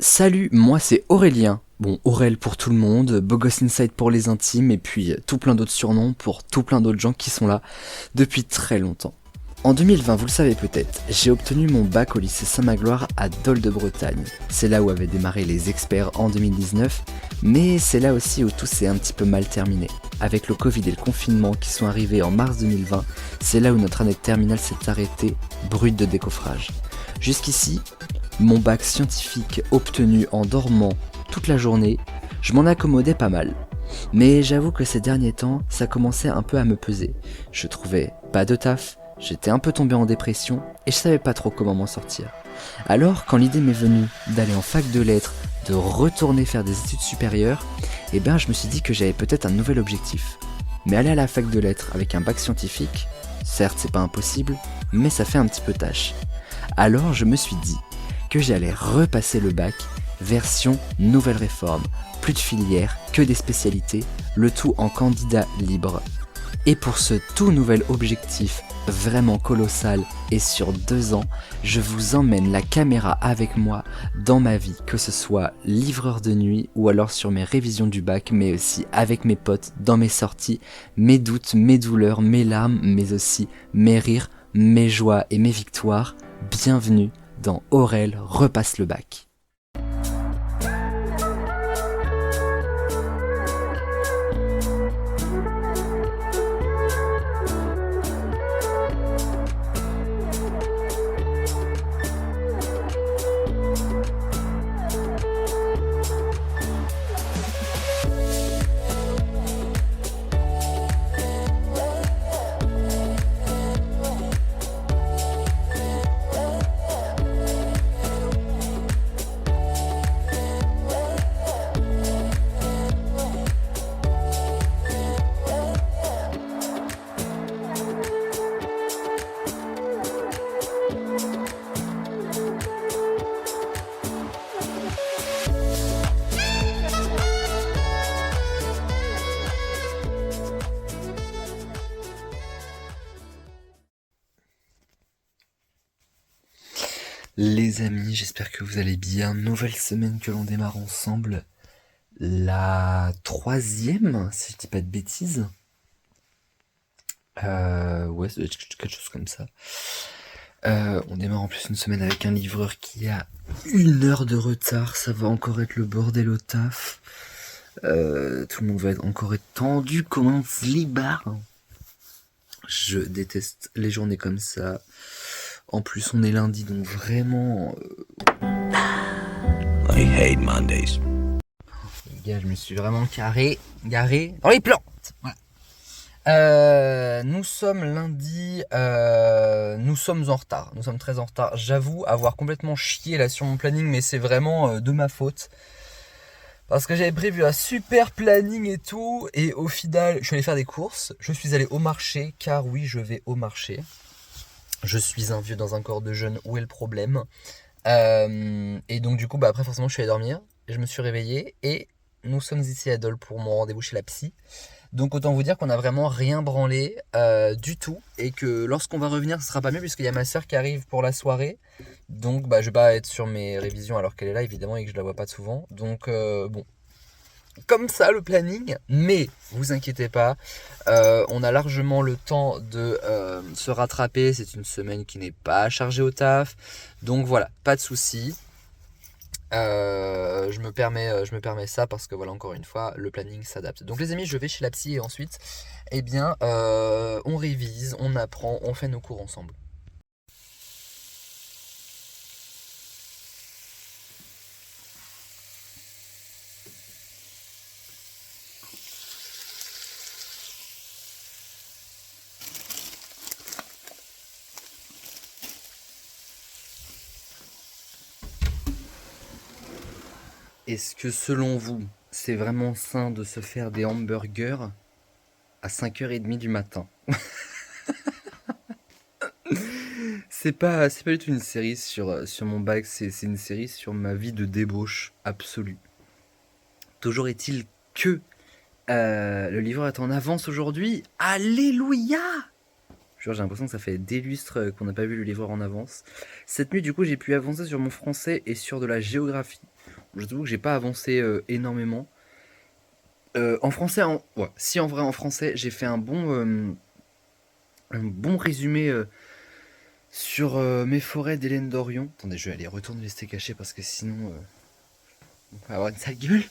Salut, moi c'est Aurélien. Bon, Aurel pour tout le monde, Bogos Inside pour les intimes, et puis tout plein d'autres surnoms pour tout plein d'autres gens qui sont là depuis très longtemps. En 2020, vous le savez peut-être, j'ai obtenu mon bac au lycée Saint-Magloire à Dole de Bretagne. C'est là où avaient démarré les experts en 2019, mais c'est là aussi où tout s'est un petit peu mal terminé. Avec le Covid et le confinement qui sont arrivés en mars 2020, c'est là où notre année de terminale s'est arrêtée, brute de décoffrage. Jusqu'ici, mon bac scientifique obtenu en dormant toute la journée, je m'en accommodais pas mal. Mais j'avoue que ces derniers temps, ça commençait un peu à me peser. Je trouvais pas de taf, j'étais un peu tombé en dépression et je savais pas trop comment m'en sortir. Alors, quand l'idée m'est venue d'aller en fac de lettres, de retourner faire des études supérieures, je me suis dit que j'avais peut-être un nouvel objectif. Mais aller à la fac de lettres avec un bac scientifique, certes c'est pas impossible, mais ça fait un petit peu tâche. Alors je me suis dit que j'allais repasser le bac, version nouvelle réforme, plus de filières, que des spécialités, le tout en candidat libre. Et pour ce tout nouvel objectif vraiment colossal et sur 2 ans, je vous emmène la caméra avec moi dans ma vie, que ce soit livreur de nuit ou alors sur mes révisions du bac, mais aussi avec mes potes, dans mes sorties, mes doutes, mes douleurs, mes larmes, mais aussi mes rires, mes joies et mes victoires. Bienvenue dans Aurel repasse le bac. Les amis, j'espère que vous allez bien. Nouvelle semaine que l'on démarre ensemble. La troisième, si je dis pas de bêtises. Ouais, ça doit être quelque chose comme ça. On démarre en plus une semaine avec un livreur qui a 1 heure de retard. Ça va encore être le bordel au taf. Tout le monde va encore être tendu comme un slibard. Je déteste les journées comme ça. En plus, on est lundi, donc vraiment... I hate Mondays. Les gars, je me suis vraiment garé dans les plantes. Voilà. Nous sommes lundi, nous sommes en retard, nous sommes très en retard. J'avoue avoir complètement chié là sur mon planning, mais c'est vraiment de ma faute. Parce que j'avais prévu un super planning et tout, et au final, je suis allé faire des courses. Je suis allé au marché, car oui, je vais au marché. Je suis un vieux dans un corps de jeune, où est le problème? Et donc du coup, après forcément, je suis allé dormir, je me suis réveillé, et nous sommes ici à Dole pour mon rendez-vous chez la psy. Donc autant vous dire qu'on a vraiment rien branlé du tout, et que lorsqu'on va revenir, ce sera pas mieux puisqu'il y a ma soeur qui arrive pour la soirée. Donc je vais pas être sur mes révisions alors qu'elle est là évidemment et que je la vois pas souvent. Donc bon, comme ça le planning, mais vous inquiétez pas, on a largement le temps de se rattraper. C'est une semaine qui n'est pas chargée au taf, donc voilà, pas de soucis. Je me permets ça parce que voilà, encore une fois, le planning s'adapte. Donc les amis, je vais chez la psy et ensuite, on révise, on apprend, on fait nos cours ensemble. Est-ce que selon vous, c'est vraiment sain de se faire des hamburgers à 5h30 du matin? C'est pas du tout une série sur mon bac, c'est une série sur ma vie de débauche absolue. Toujours est-il que le livreur est en avance aujourd'hui. Alléluia! Genre, j'ai l'impression que ça fait des lustres qu'on n'a pas vu le livreur en avance. Cette nuit, du coup, j'ai pu avancer sur mon français et sur de la géographie. Je trouve que j'ai pas avancé énormément. En français, ouais, si en vrai en français, j'ai fait un bon résumé sur mes forêts d'Hélène Dorion. Attendez, je vais aller retourner les steaks cachés parce que sinon on va avoir une sale gueule.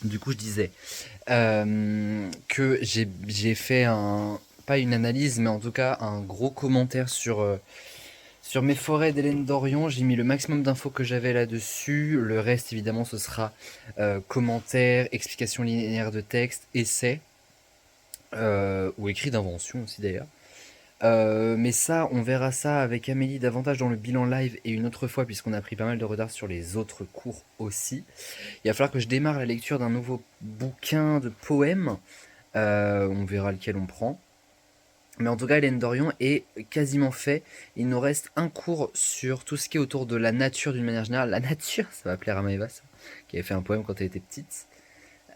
Du coup, je disais que j'ai fait pas une analyse, mais en tout cas un gros commentaire sur mes forêts d'Hélène Dorion. J'ai mis le maximum d'infos que j'avais là-dessus. Le reste, évidemment, ce sera commentaires, explications linéaires de texte, essais, ou écrits d'invention aussi d'ailleurs. Mais ça, on verra ça avec Amélie davantage dans le bilan live et une autre fois, puisqu'on a pris pas mal de retard sur les autres cours aussi. Il va falloir que je démarre la lecture d'un nouveau bouquin de poèmes. On verra lequel on prend. Mais en tout cas, Hélène Dorion est quasiment fait. Il nous reste un cours sur tout ce qui est autour de la nature d'une manière générale. La nature, ça va plaire à Maëva, ça, qui avait fait un poème quand elle était petite.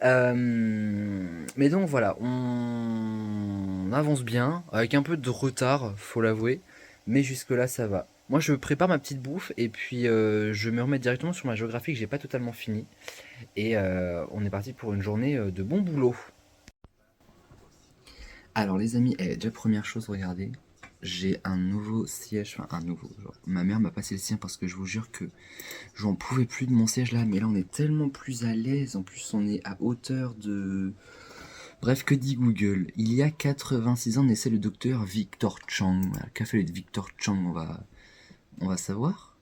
Mais donc voilà, on avance bien, avec un peu de retard, faut l'avouer. Mais jusque-là, ça va. Moi, je prépare ma petite bouffe et puis je me remets directement sur ma géographie que j'ai pas totalement fini. Et on est parti pour une journée de bon boulot. Alors les amis, déjà première chose, regardez, j'ai un nouveau siège, enfin un nouveau, genre, ma mère m'a passé le sien parce que je vous jure que j'en pouvais plus de mon siège là, mais là on est tellement plus à l'aise, en plus on est à hauteur de... Bref, que dit Google? Il y a 86 ans naissait le docteur Victor Chang. Qu'a fait le Victor Chang, on va savoir.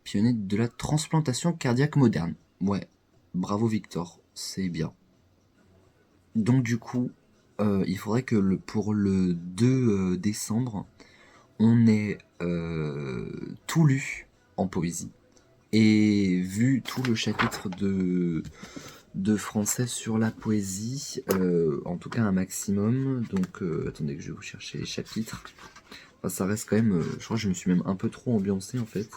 Pionnier de la transplantation cardiaque moderne. Ouais, bravo Victor, c'est bien. Donc du coup, il faudrait que pour le 2 décembre, on ait tout lu en poésie et vu tout le chapitre de français sur la poésie, en tout cas un maximum. Donc attendez que je vais vous chercher les chapitres. Enfin, ça reste quand même, je crois que je me suis même un peu trop ambiancé en fait.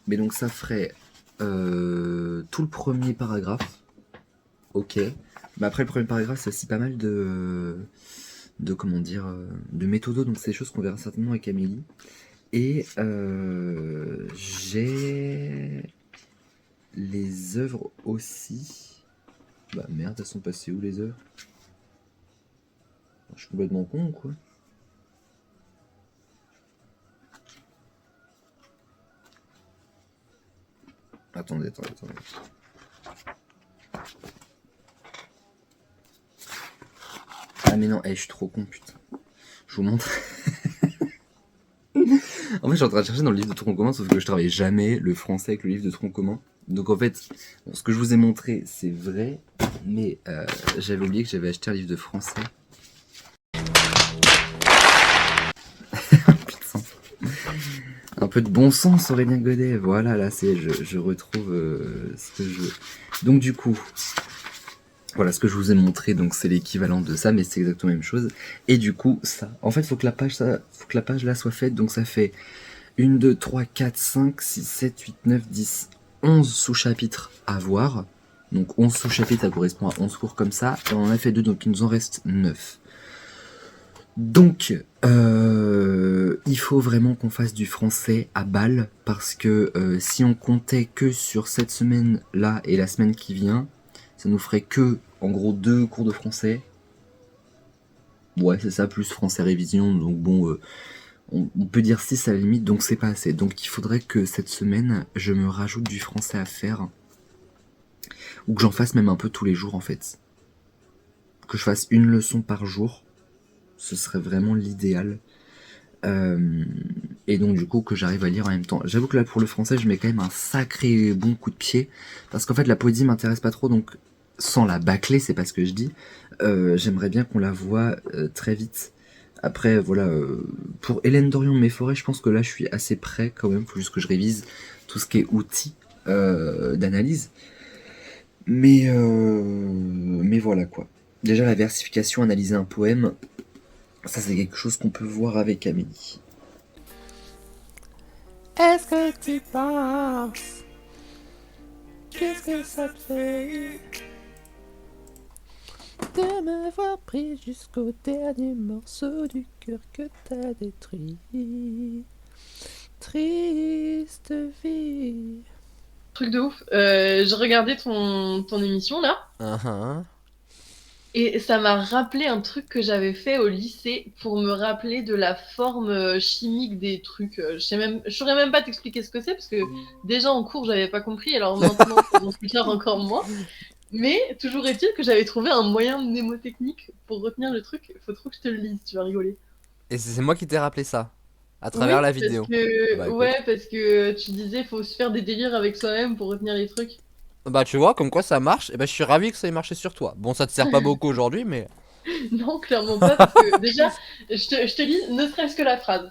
Mais donc ça ferait tout le premier paragraphe. Ok. Mais après le premier paragraphe, c'est aussi pas mal de comment dire, de méthodo, donc c'est des choses qu'on verra certainement avec Amélie. Et j'ai les œuvres aussi. Bah merde, elles sont passées où les œuvres? Je suis complètement con ou quoi? Attendez. Ah mais non, je suis trop con, putain. Je vous montre. En fait, je suis en train de chercher dans le livre de tronc commun, sauf que je travaille jamais le français avec le livre de tronc commun. Donc en fait, bon, ce que je vous ai montré, c'est vrai, mais j'avais oublié que j'avais acheté un livre de français. Putain. Un peu de bon sens, Aurélien Godet. Voilà, là, je retrouve ce que je veux. Donc du coup, voilà ce que je vous ai montré, donc c'est l'équivalent de ça, mais c'est exactement la même chose. Et du coup, ça. En fait, faut que la page là soit faite, donc ça fait 1, 2, 3, 4, 5, 6, 7, 8, 9, 10, 11 sous-chapitres à voir. Donc 11 sous-chapitres, ça correspond à 11 cours comme ça. Et on en a fait 2, donc il nous en reste 9. Donc, il faut vraiment qu'on fasse du français à balle, parce que si on comptait que sur cette semaine-là et la semaine qui vient, ça nous ferait que, en gros, 2 cours de français. Ouais, c'est ça, plus français révision, donc bon... on peut dire 6 à la limite, donc c'est pas assez. Donc il faudrait que cette semaine, je me rajoute du français à faire. Ou que j'en fasse même un peu tous les jours en fait. Que je fasse une leçon par jour. Ce serait vraiment l'idéal. Et donc du coup que j'arrive à lire en même temps. J'avoue que là pour le français, je mets quand même un sacré bon coup de pied. Parce qu'en fait la poésie m'intéresse pas trop, donc sans la bâcler, c'est pas ce que je dis. J'aimerais bien qu'on la voie très vite. Après, voilà, pour Hélène Dorion de Mes Forêts, je pense que là, je suis assez prêt quand même. Faut juste que je révise tout ce qui est outils d'analyse. Mais voilà, quoi. Déjà, la versification, analyser un poème, ça, c'est quelque chose qu'on peut voir avec Amélie. Est-ce que tu penses? Qu'est-ce que ça te fait? De de m'avoir pris jusqu'au dernier morceau du cœur que t'as détruit. Triste vie. Truc de ouf. J'ai regardé ton émission là, et ça m'a rappelé un truc que j'avais fait au lycée pour me rappeler de la forme chimique des trucs. Je saurais même pas t'expliquer ce que c'est parce que déjà en cours j'avais pas compris, alors maintenant dans plus tard encore moins. Mais toujours est-il que j'avais trouvé un moyen mnémotechnique pour retenir le truc. Faut trop que je te le lise, tu vas rigoler. Et c'est moi qui t'ai rappelé ça, à travers Oui, la parce vidéo. que Bah écoute. ouais, parce que tu disais faut se faire des délires avec soi-même pour retenir les trucs. Bah tu vois, comme quoi ça marche, et bah je suis ravi que ça ait marché sur toi. Bon, ça te sert pas beaucoup aujourd'hui, mais... Non, clairement pas, parce que déjà, je te lis ne serait-ce que la phrase.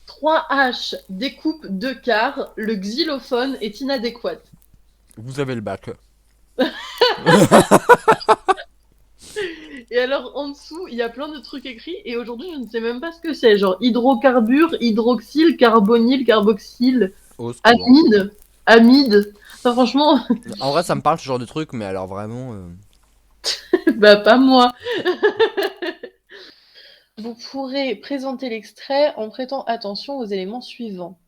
3H découpe 2 quarts, le xylophone est inadéquat. Vous avez le bac. Et alors en dessous, il y a plein de trucs écrits, et aujourd'hui je ne sais même pas ce que c'est, genre hydrocarbure, hydroxyle, carbonyle, carboxyle, Au secours. amide, amide. Enfin franchement, En vrai, ça me parle ce genre de truc, mais alors vraiment... bah pas moi. Vous pourrez présenter l'extrait en prêtant attention aux éléments suivants.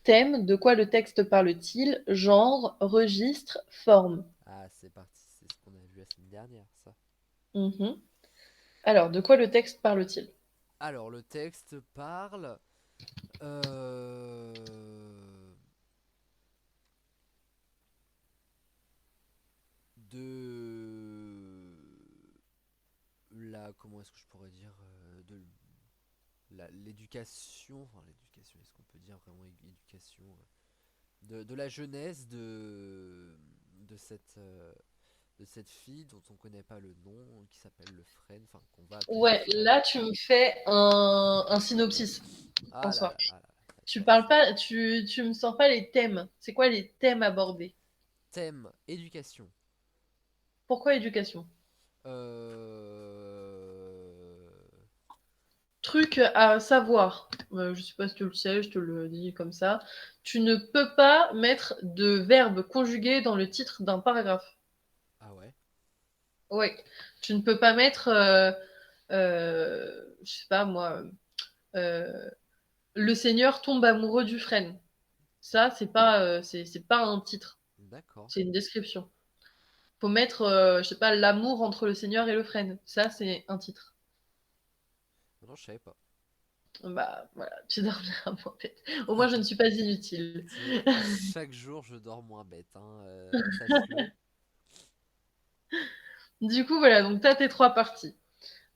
Thème, de quoi le texte parle-t-il? Genre, registre, forme. Ah, c'est parti, c'est ce qu'on a vu la semaine dernière, ça. Mhm. Alors, de quoi le texte parle-t-il? Alors, le texte parle... de... Comment est-ce que je pourrais dire de l'éducation, enfin l'éducation, est-ce qu'on peut dire vraiment éducation de la jeunesse de cette fille dont on connaît pas le nom, qui s'appelle le Fresne, enfin qu'on va appeler Ouais, le Fresne. là tu me fais un synopsis en Ah là soi. là là là. Tu D'accord. parles pas, tu me sors pas les thèmes. C'est quoi les thèmes abordés? Thème éducation. Pourquoi éducation? Euh... Truc à savoir. Je sais pas si tu le sais, je te le dis comme ça. Tu ne peux pas mettre de verbe conjugué dans le titre d'un paragraphe. Ah ouais. Ouais. Tu ne peux pas mettre, je sais pas moi, euh, le Seigneur tombe amoureux du frêne. Ça, c'est pas un titre, D'accord. c'est une description. Faut mettre, je sais pas, l'amour entre le Seigneur et le frêne. Ça, c'est un titre. Non, je savais pas. Bah voilà, tu dormiras moins bête. Au moins, je ne suis pas inutile. Chaque jour, je dors moins bête, hein, sache-le. Du coup, voilà, donc tu as tes trois parties.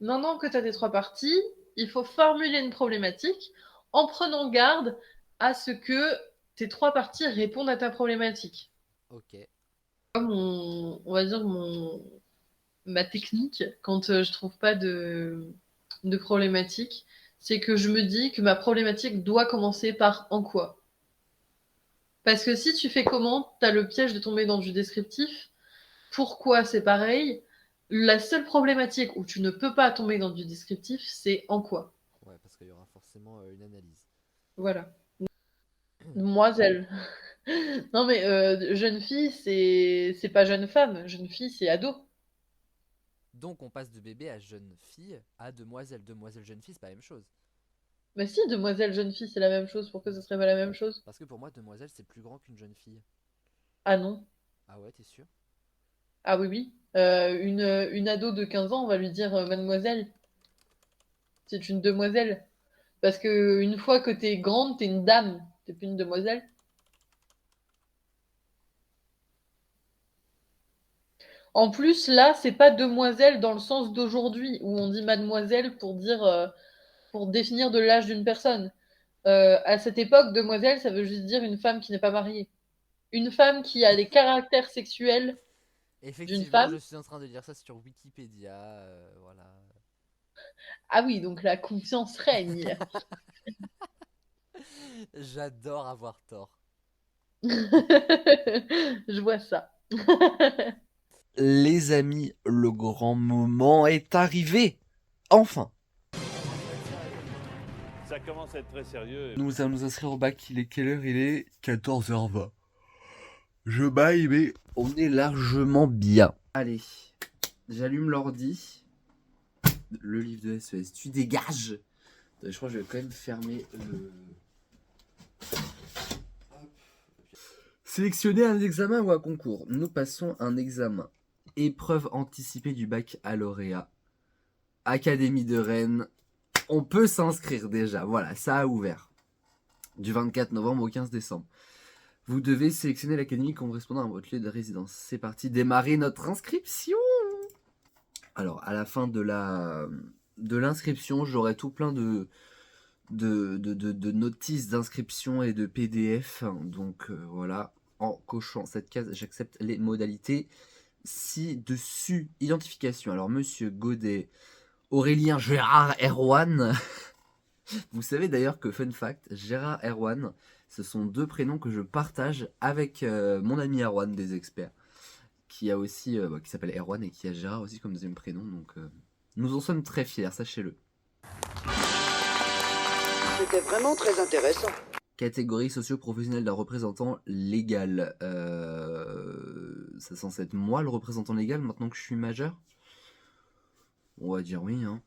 Maintenant que tu as tes trois parties, il faut formuler une problématique en prenant garde à ce que tes trois parties répondent à ta problématique. Ok. On va dire ma technique quand je trouve pas de problématique, c'est que je me dis que ma problématique doit commencer par en quoi. Parce que si tu fais comment, t'as le piège de tomber dans du descriptif. Pourquoi c'est pareil? La seule problématique où tu ne peux pas tomber dans du descriptif, c'est en quoi. Ouais, parce qu'il y aura forcément une analyse. Voilà. Demoiselle. Non mais jeune fille, c'est pas jeune femme. Jeune fille, c'est ado. Donc on passe de bébé à jeune fille à demoiselle. Demoiselle jeune fille, c'est pas la même chose. Mais si, demoiselle, jeune fille, c'est la même chose. Pourquoi ce serait pas la même chose? Parce que pour moi, demoiselle, c'est plus grand qu'une jeune fille. Ah non. Ah ouais, t'es sûr? Ah oui, oui. Une ado de 15 ans, on va lui dire mademoiselle. C'est une demoiselle. Parce que une fois que t'es grande, t'es une dame. T'es plus une demoiselle. En plus, là, c'est pas demoiselle dans le sens d'aujourd'hui, où on dit mademoiselle pour dire, pour définir de l'âge d'une personne. À cette époque, demoiselle, ça veut juste dire une femme qui n'est pas mariée. Une femme qui a les caractères sexuels d'une Effectivement, femme. je suis en train de lire ça sur Wikipédia. Voilà. Ah oui, donc la confiance règne. J'adore avoir tort. Je vois ça. Les amis, le grand moment est arrivé. Enfin. Ça commence à être très sérieux. Nous allons nous inscrire au bac. Il est quelle heure? Il est 14h20. Je baille, mais on est largement bien. Allez, J'allume l'ordi. Le livre de SES. Tu dégages. Je crois que je vais quand même fermer le... Sélectionner un examen ou un concours. Nous passons un examen. Épreuve anticipée du baccalauréat. Académie de Rennes. On peut s'inscrire déjà. Voilà, ça a ouvert. Du 24 novembre au 15 décembre. Vous devez sélectionner l'académie correspondant à votre lieu de résidence. C'est parti, démarrer notre inscription. Alors, à la fin de l'inscription, j'aurai tout plein de notices d'inscription et de PDF. Donc, voilà. En cochant cette case, j'accepte les modalités ci-dessus. Identification. Alors, Monsieur Godet, Aurélien, Gérard, Erwan. Vous savez d'ailleurs que, fun fact, Gérard, Erwan, ce sont deux prénoms que je partage avec mon ami Erwan des experts, qui a aussi, qui s'appelle Erwan et qui a Gérard aussi comme deuxième prénom. Donc, nous en sommes très fiers, sachez-le. C'était vraiment très intéressant. Catégorie socio-professionnelle d'un représentant légal. C'est censé être moi le représentant légal maintenant que je suis majeur. On va dire oui, hein.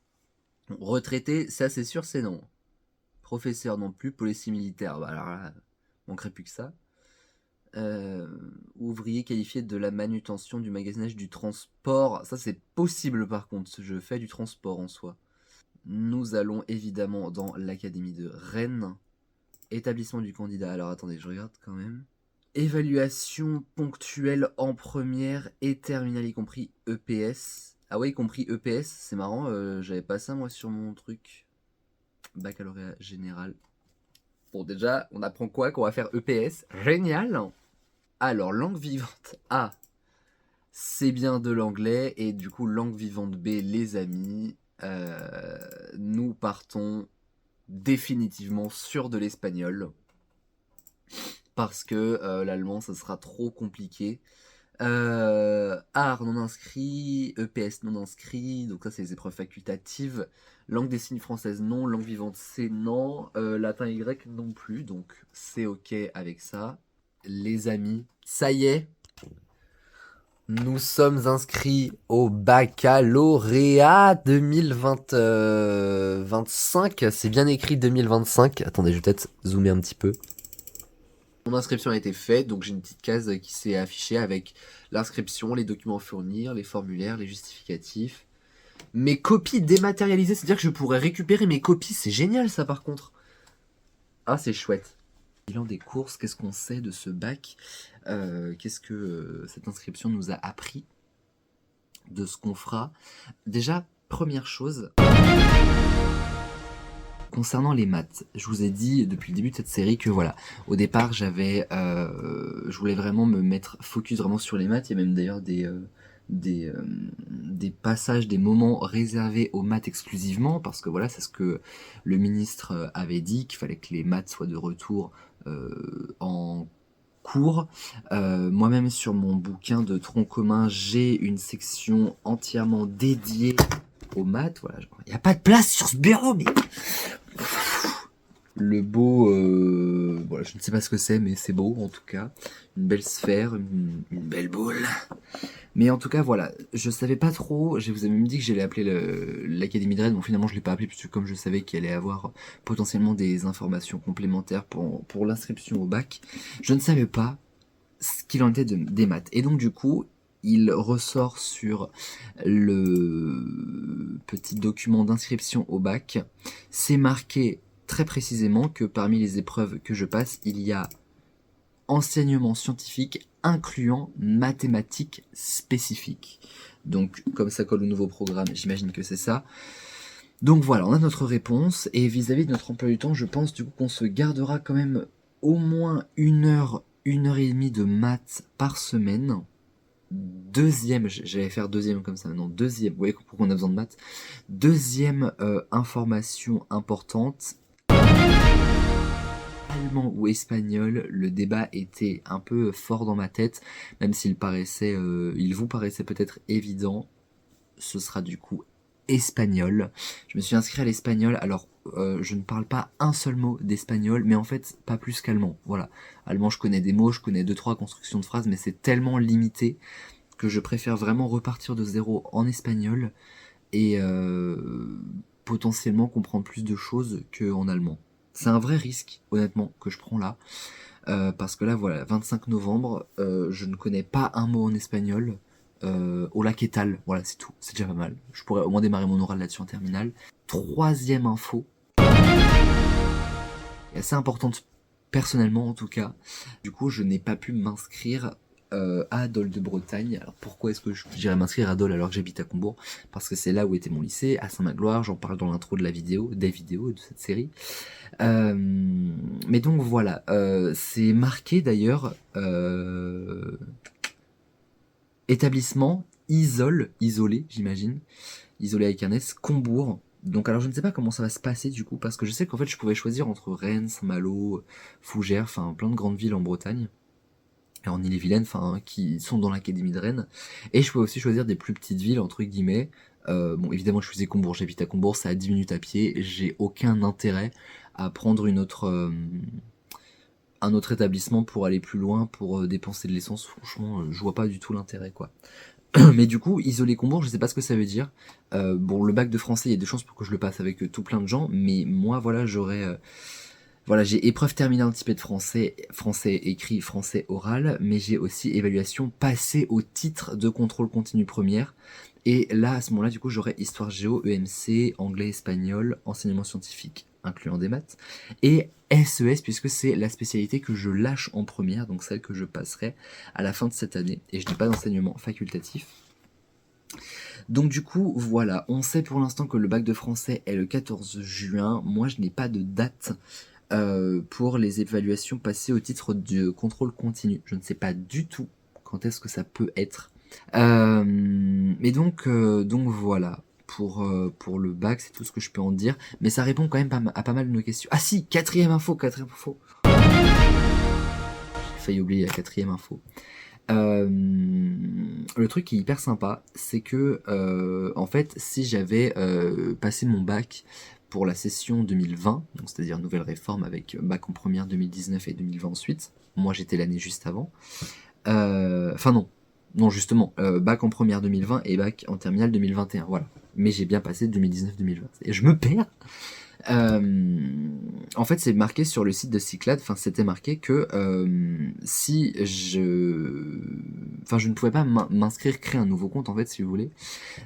Retraité, ça c'est sûr, c'est non. Professeur non plus, policier militaire, bah alors là, manquerait plus que ça. Ouvrier qualifié de la manutention, du magasinage, du transport. Ça c'est possible par contre, je fais du transport en soi. Nous allons évidemment dans l'académie de Rennes. Établissement du candidat, alors attendez, je regarde quand même. Évaluation ponctuelle en première et terminale, y compris EPS. Ah ouais, y compris EPS, c'est marrant, j'avais pas ça moi sur mon truc. Baccalauréat général. Bon déjà, on apprend quoi qu'on va faire EPS. Génial. Alors, langue vivante A, c'est bien de l'anglais. Et du coup, langue vivante B, les amis. Nous partons définitivement sur de l'espagnol. Parce que l'allemand, ça sera trop compliqué. Art non inscrit, EPS non inscrit, donc ça c'est les épreuves facultatives. Langue des signes française non, langue vivante C non, latin Y non plus, donc c'est ok avec ça. Les amis, ça y est, nous sommes inscrits au baccalauréat 2025, c'est bien écrit 2025, attendez je vais peut-être zoomer un petit peu. Mon inscription a été faite, donc j'ai une petite case qui s'est affichée avec l'inscription, les documents à fournir, les formulaires, les justificatifs. Mes copies dématérialisées, c'est-à-dire que je pourrais récupérer mes copies, c'est génial ça par contre. Ah c'est chouette. Bilan des courses, qu'est-ce qu'on sait de ce bac? Qu'est-ce que cette inscription nous a appris de ce qu'on fera? Déjà, première chose... Concernant les maths, je vous ai dit depuis le début de cette série que voilà, au départ je voulais vraiment me mettre focus vraiment sur les maths. Il y a même d'ailleurs des passages, des moments réservés aux maths exclusivement, parce que voilà, c'est ce que le ministre avait dit, qu'il fallait que les maths soient de retour en cours. Moi-même sur mon bouquin de tronc commun, j'ai une section entièrement dédiée aux maths. Voilà, il n'y a pas de place sur ce bureau, mais... Le beau, voilà, je ne sais pas ce que c'est, mais c'est beau en tout cas. Une belle sphère, une belle boule. Mais en tout cas, voilà, je savais pas trop. Je vous avais même dit que j'allais appeler l'Académie de Rennes. Bon, finalement, je l'ai pas appelé puisque comme je savais qu'il allait avoir potentiellement des informations complémentaires pour l'inscription au bac, je ne savais pas ce qu'il en était des maths. Et donc, du coup, il ressort sur le petit document d'inscription au bac. C'est marqué très précisément que parmi les épreuves que je passe, il y a enseignement scientifique incluant mathématiques spécifiques. Donc, comme ça colle au nouveau programme, j'imagine que c'est ça. Donc voilà, on a notre réponse. Et vis-à-vis de notre emploi du temps, je pense du coup qu'on se gardera quand même au moins 1 heure, 1 heure et demie de maths par semaine. Deuxième, j'allais faire deuxième comme ça maintenant, deuxième, vous voyez pourquoi on a besoin de maths. Deuxième information importante, allemand ou espagnol, le débat était un peu fort dans ma tête, même s'il paraissait, il vous paraissait peut-être évident, ce sera du coup espagnol. Je me suis inscrit à l'espagnol, alors je ne parle pas un seul mot d'espagnol, mais en fait pas plus qu'allemand, voilà. Allemand je connais des mots, je connais 2-3 constructions de phrases, mais c'est tellement limité que je préfère vraiment repartir de zéro en espagnol et potentiellement comprendre plus de choses qu'en allemand. C'est un vrai risque, honnêtement, que je prends là. Parce que là, voilà, 25 novembre, je ne connais pas un mot en espagnol. Hola, ¿qué tal? Voilà, c'est tout. C'est déjà pas mal. Je pourrais au moins démarrer mon oral là-dessus en terminale. Troisième info, et assez importante personnellement en tout cas. Du coup, je n'ai pas pu m'inscrire à Dole de Bretagne. Alors pourquoi est-ce que j'irais m'inscrire à Dole alors que j'habite à Combourg? Parce que c'est là où était mon lycée, à Saint-Magloire. J'en parle dans l'intro de la vidéo, des vidéos de cette série. Mais donc voilà, c'est marqué d'ailleurs établissement isolé j'imagine, isolé avec un S, Combourg. Donc alors je ne sais pas comment ça va se passer du coup, parce que je sais qu'en fait je pouvais choisir entre Rennes, Saint-Malo, Fougères, enfin plein de grandes villes en Bretagne, et en Ille-et-Vilaine, enfin qui sont dans l'académie de Rennes, et je pouvais aussi choisir des plus petites villes entre guillemets. Bon évidemment je choisis Combourg, j'habite à Combourg, c'est à 10 minutes à pied, j'ai aucun intérêt à prendre un autre établissement pour aller plus loin, pour dépenser de l'essence. Franchement, je vois pas du tout l'intérêt quoi. Mais du coup, isolé Combourg, je sais pas ce que ça veut dire. Bon, le bac de français, il y a des chances pour que je le passe avec tout plein de gens, mais moi, voilà, voilà, j'ai épreuve terminale anticipée de français, français écrit, français oral, mais j'ai aussi évaluation passée au titre de contrôle continu première. Et là, à ce moment-là, du coup, j'aurai histoire géo, EMC, anglais, espagnol, enseignement scientifique, incluant des maths, et SES, puisque c'est la spécialité que je lâche en première, donc celle que je passerai à la fin de cette année, et je n'ai pas d'enseignement facultatif. Donc du coup, voilà, on sait pour l'instant que le bac de français est le 14 juin, moi je n'ai pas de date pour les évaluations passées au titre de contrôle continu, je ne sais pas du tout quand est-ce que ça peut être. Mais donc voilà, pour le bac, c'est tout ce que je peux en dire. Mais ça répond quand même à pas mal de nos questions. Ah si, quatrième info. J'ai failli oublier la quatrième info. Le truc qui est hyper sympa, c'est que en fait, si j'avais passé mon bac pour la session 2020, donc c'est-à-dire nouvelle réforme avec bac en première 2019 et 2020 ensuite, moi j'étais l'année juste avant. Enfin non justement, bac en première 2020 et bac en terminale 2021, voilà. Mais j'ai bien passé 2019-2020. Et je me perds. En fait, c'est marqué sur le site de Cyclade, enfin c'était marqué que si je ne pouvais pas m'inscrire, créer un nouveau compte en fait, si vous voulez,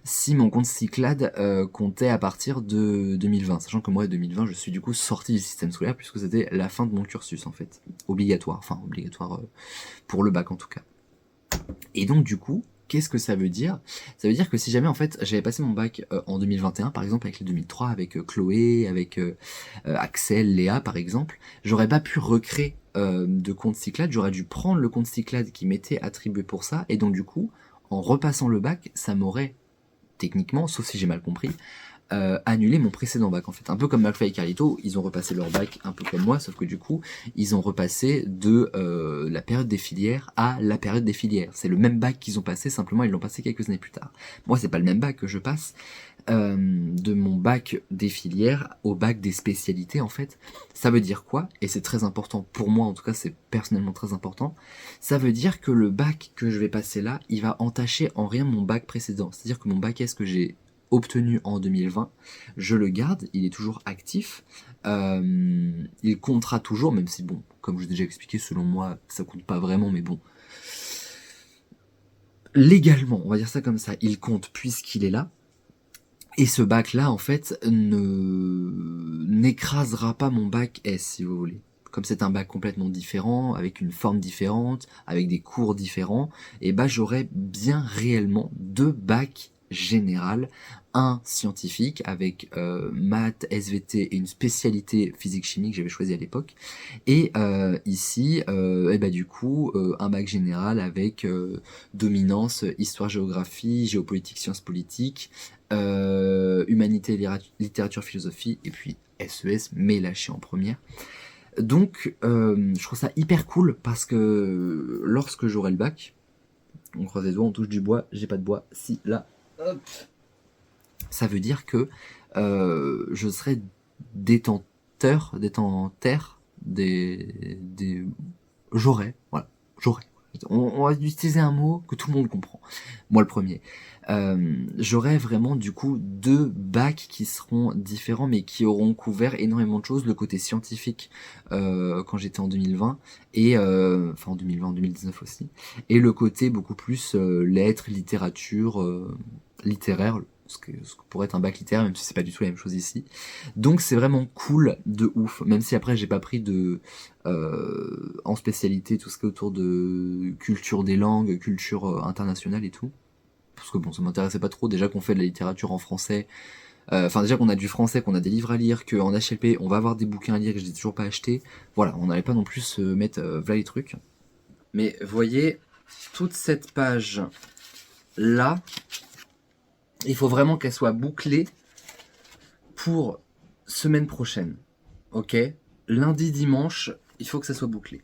si mon compte Cyclade comptait à partir de 2020, sachant que moi, 2020, je suis du coup sorti du système scolaire puisque c'était la fin de mon cursus en fait, obligatoire pour le bac en tout cas. Et donc du coup, qu'est-ce que ça veut dire? Ça veut dire que si jamais en fait j'avais passé mon bac en 2021 par exemple avec les 2003, avec Chloé, avec Axel, Léa par exemple, j'aurais pas pu recréer de compte Cyclade, j'aurais dû prendre le compte Cyclade qui m'était attribué pour ça, et donc du coup, en repassant le bac, ça m'aurait techniquement, sauf si j'ai mal compris, annulé mon précédent bac en fait. Un peu comme McFly et Carlito, ils ont repassé leur bac un peu comme moi, sauf que du coup, ils ont repassé de la période des filières à la période des filières. C'est le même bac qu'ils ont passé, simplement ils l'ont passé quelques années plus tard. Moi, c'est pas le même bac que je passe, de mon bac des filières au bac des spécialités en fait. Ça veut dire quoi? Et c'est très important pour moi, en tout cas c'est personnellement très important. Ça veut dire que le bac que je vais passer là, il va entacher en rien mon bac précédent. C'est-à-dire que mon bac S que j'ai obtenu en 2020, je le garde, il est toujours actif, il comptera toujours, même si bon, comme je l'ai déjà expliqué, selon moi, ça compte pas vraiment, mais bon, légalement, on va dire ça comme ça, il compte puisqu'il est là, et ce bac-là, en fait, n'écrasera pas mon bac S, si vous voulez. Comme c'est un bac complètement différent, avec une forme différente, avec des cours différents, et bah j'aurai bien réellement deux bacs général, un scientifique avec maths, SVT et une spécialité physique-chimie que j'avais choisi à l'époque, et ici, et bah du coup, un bac général avec dominance, histoire-géographie, géopolitique, sciences politiques, humanité, littérature, philosophie, et puis SES, mais lâché en première. Donc, je trouve ça hyper cool parce que lorsque j'aurai le bac, on croise les doigts, on touche du bois, j'ai pas de bois, si, là, hop, ça veut dire que je serai détenteur des j'aurai On va utiliser un mot que tout le monde comprend. Moi le premier. J'aurai vraiment du coup 2 bacs qui seront différents mais qui auront couvert énormément de choses. Le côté scientifique quand j'étais en 2020 et enfin en 2020, en 2019 aussi. Et le côté beaucoup plus lettres, littérature, littéraire, ce que pourrait être un bac littéraire, même si c'est pas du tout la même chose ici. Donc c'est vraiment cool de ouf, même si après j'ai pas pris de en spécialité tout ce qui est autour de culture des langues, culture internationale et tout. Parce que bon, ça m'intéressait pas trop, déjà qu'on fait de la littérature en français, enfin déjà qu'on a du français, qu'on a des livres à lire, qu'en HLP on va avoir des bouquins à lire que j'ai toujours pas acheté. Voilà, on n'allait pas non plus se mettre voilà les trucs. Mais voyez, toute cette page là, il faut vraiment qu'elle soit bouclée pour semaine prochaine. Ok? Lundi, dimanche, il faut que ça soit bouclé.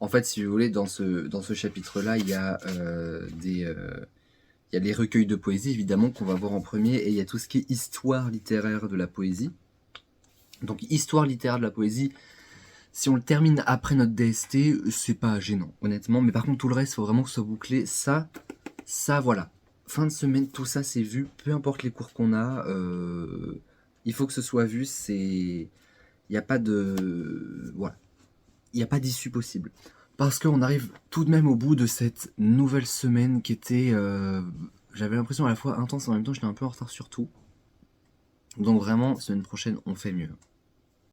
En fait, si vous voulez, dans ce chapitre-là, il y a il y a les recueils de poésie, évidemment, qu'on va voir en premier, et il y a tout ce qui est histoire littéraire de la poésie. Donc, histoire littéraire de la poésie, si on le termine après notre DST, c'est pas gênant, honnêtement. Mais par contre, tout le reste, il faut vraiment que ce soit bouclé. Ça, voilà. Fin de semaine, tout ça, c'est vu. Peu importe les cours qu'on a, il faut que ce soit vu. Il n'y a pas de... Voilà. Il n'y a pas d'issue possible. Parce qu'on arrive tout de même au bout de cette nouvelle semaine qui était... j'avais l'impression à la fois intense et en même temps j'étais un peu en retard sur tout. Donc vraiment, semaine prochaine, on fait mieux.